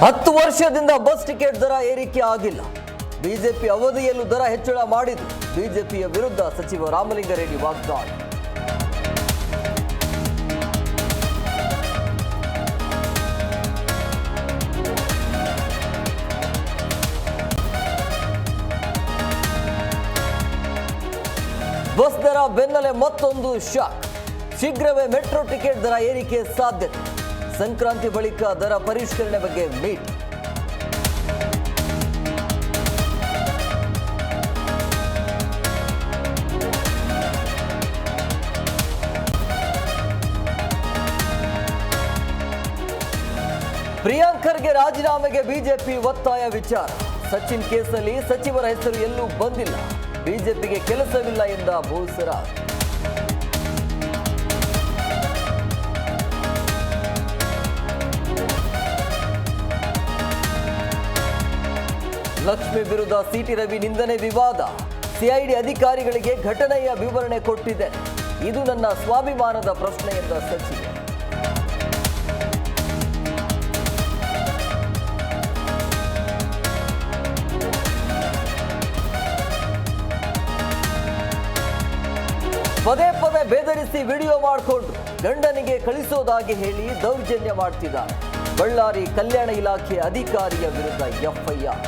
10 ವರ್ಷದಿಂದ bus ticket ದರ ಏರಿಕೆ ಆಗಿಲ್ಲ. ಬಿಜೆಪಿ ಅವಧಿಯಲ್ಲೂ ದರ ಹೆಚ್ಚಳ ಮಾಡಿದ್ದು. ಬಿಜೆಪಿಯ ವಿರುದ್ಧ ಸಚಿವ ರಾಮಲಿಂಗಾರೆಡ್ಡಿ ವಾಗ್ದಾಳಿ. ಬಸ್ ದರ ಬೆನ್ನಲ್ಲೇ ಮತ್ತೊಂದು ಶಾಕ್. ಶೀಘ್ರವೇ ಮೆಟ್ರೋ ಟಿಕೆಟ್ ದರ ಏರಿಕೆ ಸಾಧ್ಯತೆ. ಸಂಕ್ರಾಂತಿ ಬಳಿಕ ದರ ಪರಿಷ್ಕರಣೆ ಬಗ್ಗೆ ಮೀಟ್. ಪ್ರಿಯಾಂಕರ್ಗೆ ರಾಜೀನಾಮೆಗೆ ಬಿಜೆಪಿ ಒತ್ತಾಯ ವಿಚಾರ. ಸಚಿನ್ ಕೇಸಲ್ಲಿ ಸಚಿವರ ಹೆಸರು ಎಲ್ಲೂ ಬಂದಿಲ್ಲ. ಬಿಜೆಪಿಗೆ ಕೆಲಸವಿಲ್ಲ ಎಂದ ಬೋಸರಾಜ್. ಲಕ್ಷ್ಮಿ ವಿರುದ್ಧ ಸಿಟಿ ರವಿ ನಿಂದನೆ ವಿವಾದ. ಸಿಐಡಿ ಅಧಿಕಾರಿಗಳಿಗೆ ಘಟನೆಯ ವಿವರಣೆ ಕೊಟ್ಟಿದೆ. ಇದು ನನ್ನ ಸ್ವಾಭಿಮಾನದ ಪ್ರಶ್ನೆ ಎಂದ ಸಚಿವ. ಪದೇ ಪದೇ ಬೆದರಿಸಿ ವಿಡಿಯೋ ಮಾಡಿಕೊಂಡು ಗಂಡನಿಗೆ ಕಳಿಸೋದಾಗಿ ಹೇಳಿ ದೌರ್ಜನ್ಯ ಮಾಡ್ತಿದ್ದಾರೆ. ಬಳ್ಳಾರಿ ಕಲ್ಯಾಣ ಇಲಾಖೆ ಅಧಿಕಾರಿಯ ವಿರುದ್ಧ ಎಫ್ಐಆರ್.